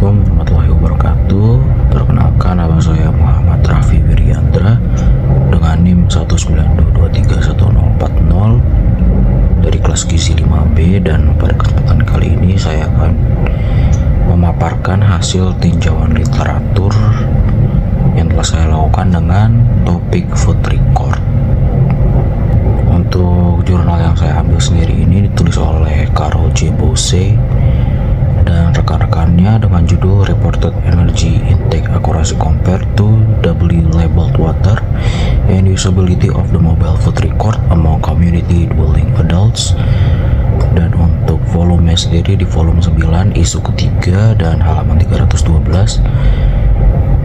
Assalamualaikum warahmatullahi wabarakatuh. Perkenalkan, nama saya Muhammad Raffi Wiryandra dengan NIM 192231040 dari kelas gizi 5B, dan pada kesempatan kali ini saya akan memaparkan hasil tinjauan literatur yang telah saya lakukan dengan topik food record. Untuk jurnal yang saya ambil sendiri ini ditulis oleh Carol J. Bose dan rekan-rekannya dengan judul Reported Energy Intake Accuracy Compared to W Labeled Water and Usability of the Mobile Food Record Among Community Dwelling Adults. Dan untuk volume sendiri di volume 9 isu ketiga dan halaman 312,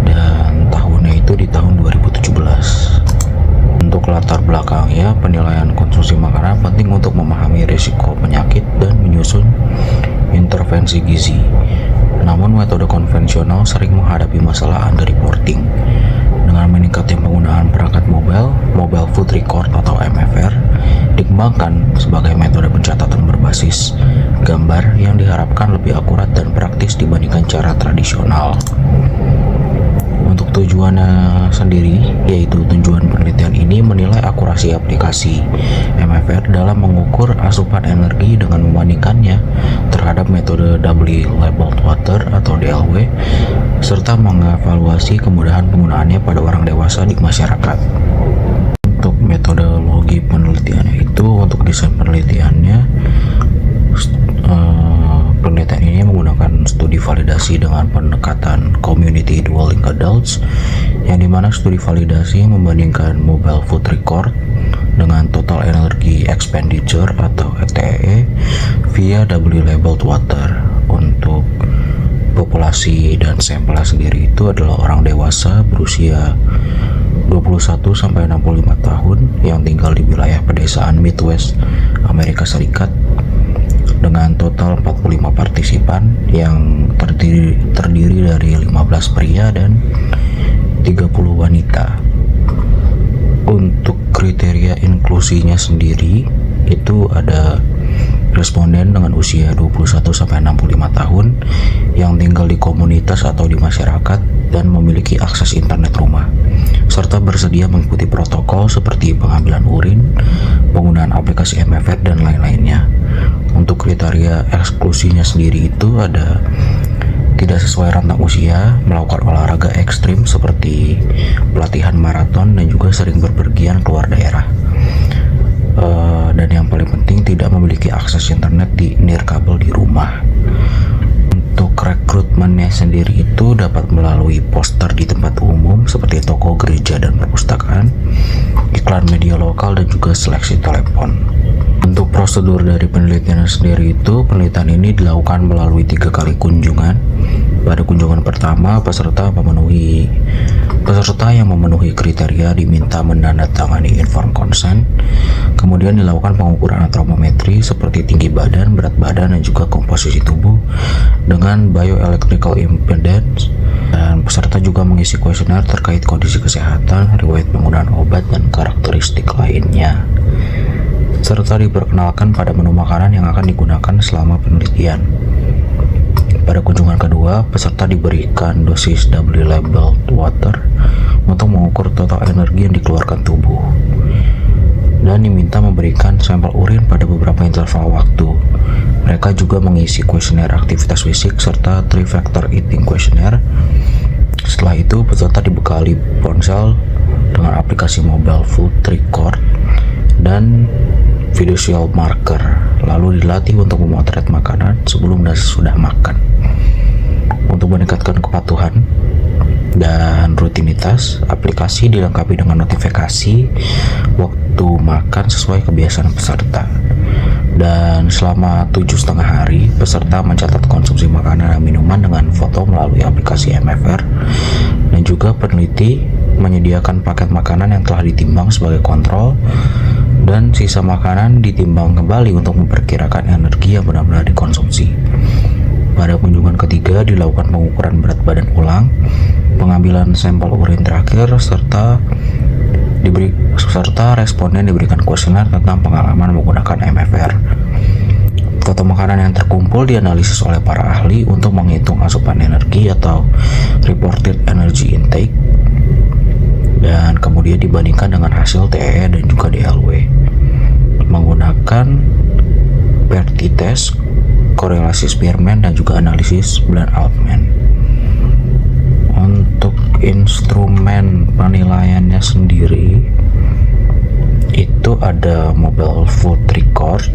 dan tahunnya itu di tahun 2017. Untuk latar belakangnya, penilaian konsumsi makanan penting untuk memahami risiko penyakit dan menyusun intervensi gizi. Namun metode konvensional sering menghadapi masalah underreporting. Dengan meningkatnya penggunaan perangkat mobile food record atau MFR dikembangkan sebagai metode pencatatan berbasis gambar yang diharapkan lebih akurat dan praktis dibandingkan cara tradisional. Untuk tujuannya sendiri, yaitu tujuan penelitian ini menilai akurasi aplikasi MFR dalam mengukur asupan energi dengan membandingkannya terhadap metode Doubly Labeled Water atau DLW, serta mengevaluasi kemudahan penggunaannya pada orang dewasa di masyarakat. Untuk metodologi penelitiannya itu, untuk desain penelitiannya, penelitian ini menggunakan studi validasi dengan pendekatan Community Dwelling Adults, yang dimana studi validasi membandingkan mobile food record dengan total energy expenditure atau ETE via W Labeled Water. Untuk populasi dan sampel sendiri itu adalah orang dewasa berusia 21 sampai 65 tahun yang tinggal di wilayah pedesaan Midwest Amerika Serikat, dengan total 45 partisipan yang terdiri dari 15 pria dan 30 wanita. Untuk kriteria inklusinya sendiri itu ada responden dengan usia 21 sampai 65 tahun yang tinggal di komunitas atau di masyarakat dan memiliki akses internet rumah, serta bersedia mengikuti protokol seperti pengambilan urin, penggunaan aplikasi MFR, dan lain-lainnya. Untuk kriteria eksklusinya sendiri itu ada tidak sesuai rentang usia, melakukan olahraga ekstrim seperti pelatihan maraton, dan juga sering berpergian keluar daerah. Dan yang paling penting tidak memiliki akses internet di nirkabel di rumah. Untuk rekrutmennya sendiri itu dapat melalui poster di tempat umum seperti toko, gereja, dan perpustakaan, iklan media lokal, dan juga seleksi telepon. Untuk prosedur dari penelitian sendiri itu, penelitian ini dilakukan melalui 3 kali kunjungan. Pada kunjungan pertama, peserta yang memenuhi kriteria diminta menandatangani informed consent. Kemudian dilakukan pengukuran antropometri seperti tinggi badan, berat badan, dan juga komposisi tubuh dengan bioelectrical impedance. Dan peserta juga mengisi kuesioner terkait kondisi kesehatan, riwayat penggunaan obat, dan karakteristik lainnya, serta diperkenalkan pada menu makanan yang akan digunakan selama penelitian. Pada kunjungan kedua, peserta diberikan dosis Doubly Labeled Water untuk mengukur total energi yang dikeluarkan tubuh, dan diminta memberikan sampel urin pada beberapa interval waktu. Mereka juga mengisi kuesioner aktivitas fisik serta 3-factor eating questionnaire. Setelah itu, peserta dibekali ponsel dengan aplikasi mobile food record dan visual marker, lalu dilatih untuk memotret makanan sebelum dan sesudah makan. Untuk meningkatkan kepatuhan dan rutinitas, aplikasi dilengkapi dengan notifikasi waktu makan sesuai kebiasaan peserta. Dan selama 7,5 hari, peserta mencatat konsumsi makanan dan minuman dengan foto melalui aplikasi MFR, dan juga peneliti menyediakan paket makanan yang telah ditimbang sebagai kontrol, dan sisa makanan ditimbang kembali untuk memperkirakan energi yang benar-benar dikonsumsi. Pada kunjungan ketiga dilakukan pengukuran berat badan ulang, pengambilan sampel urin terakhir, serta responden diberikan kuesioner tentang pengalaman menggunakan MFR. Foto makanan yang terkumpul dianalisis oleh para ahli untuk menghitung asupan energi atau reported energy intake, dan kemudian dibandingkan dengan hasil TEE dan juga DLW menggunakan Pearty test, korelasi Spearman, dan juga analisis Bland-Altman. Untuk instrumen penilaiannya sendiri itu ada Mobile Food Record,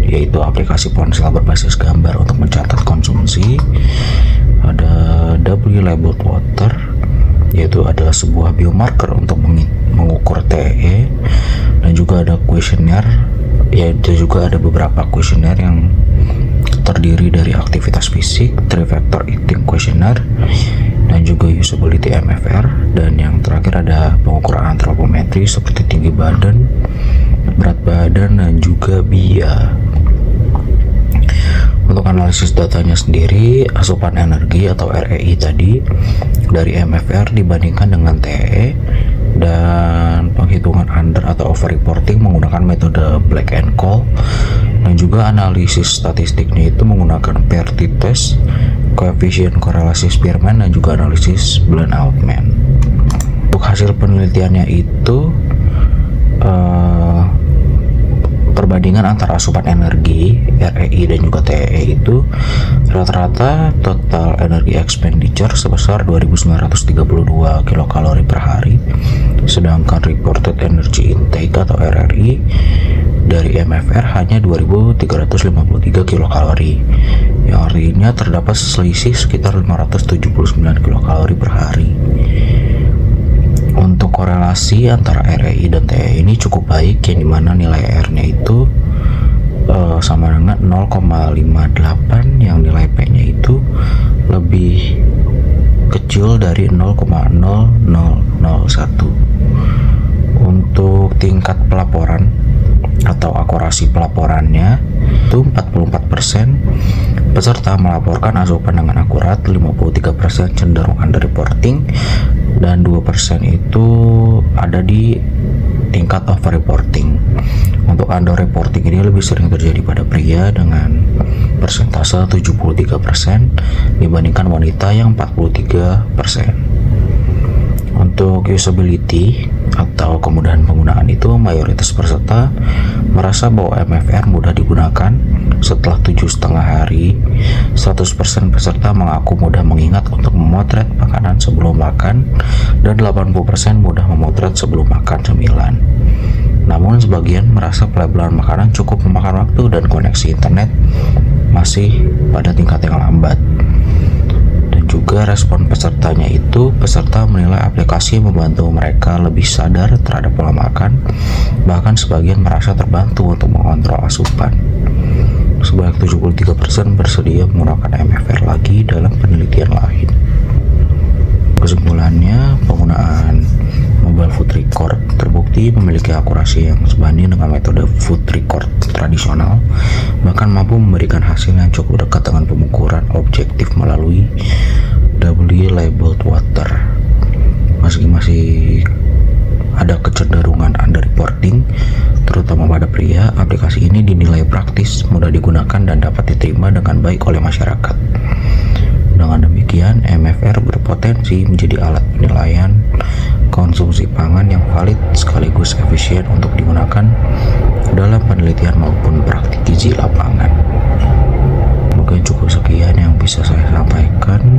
yaitu aplikasi ponsel berbasis gambar untuk mencatat konsumsi. Ada W Labeled Water, yaitu adalah sebuah biomarker untuk mengukur TEE, dan juga ada kuesioner, yaitu juga ada beberapa kuesioner yang terdiri dari aktivitas fisik, 3-factor eating questionnaire, dan juga usability MFR, dan yang terakhir ada pengukuran antropometri seperti tinggi badan, berat badan, dan juga BIA. Untuk analisis datanya sendiri, asupan energi atau REI tadi dari MFR dibandingkan dengan TEE, dan penghitungan under atau over reporting menggunakan metode Black and Cole, dan juga analisis statistiknya itu menggunakan Pearty test, koefisien korelasi Spearman, dan juga analisis Bland-Altman. Untuk hasil penelitiannya itu perbandingan antara asupan energi REI dan juga TEE itu rata-rata total energi expenditure sebesar 2932 kilokalori per hari, sedangkan reported energy intake atau RRI dari MFR hanya 2353 kilokalori, yang artinya terdapat selisih sekitar 579 kilokalori per hari. Untuk korelasi antara REI dan TEE ini cukup baik, yang dimana nilai R-nya itu sama dengan 0,58, yang nilai P-nya itu lebih kecil dari 0,0001. Untuk tingkat pelaporan atau akurasi pelaporannya itu 44%, peserta melaporkan asupan dengan akurat, 53% cenderung underreporting, dan 2% itu ada di tingkat overreporting. Untuk underreporting ini lebih sering terjadi pada pria dengan persentase 73% dibandingkan wanita yang 43%. Untuk usability atau kemudahan penggunaan itu, mayoritas peserta merasa bahwa MFR mudah digunakan. Setelah 7,5 hari, 100% peserta mengaku mudah mengingat untuk memotret makanan sebelum makan, dan 80% mudah memotret sebelum makan cemilan. Namun sebagian merasa pelabelan makanan cukup memakan waktu dan koneksi internet masih pada tingkat yang lambat. Dan juga respon pesertanya itu, peserta menilai aplikasi membantu mereka lebih sadar terhadap pola makan, bahkan sebagian merasa terbantu untuk mengontrol asupan. Sebanyak 73% bersedia menggunakan MFR lagi dalam penelitian lain. Kesimpulannya, penggunaan Mobile Food Record terbukti memiliki akurasi yang sebanding dengan metode food record tradisional, bahkan mampu memberikan hasil yang cukup dekat dengan pengukuran objektif melalui W Labeled Water. Meski masih ada kecenderungan underreporting, terutama pada pria, aplikasi ini dinilai praktis, mudah digunakan, dan dapat diterima dengan baik oleh masyarakat. Dengan demikian, MFR berpotensi menjadi alat penilaian konsumsi pangan yang valid sekaligus efisien untuk digunakan dalam penelitian maupun praktik gizi lapangan. Mungkin cukup sekian yang bisa saya sampaikan.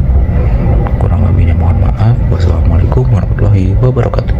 Kurang lebihnya mohon maaf. Wassalamualaikum warahmatullahi wabarakatuh.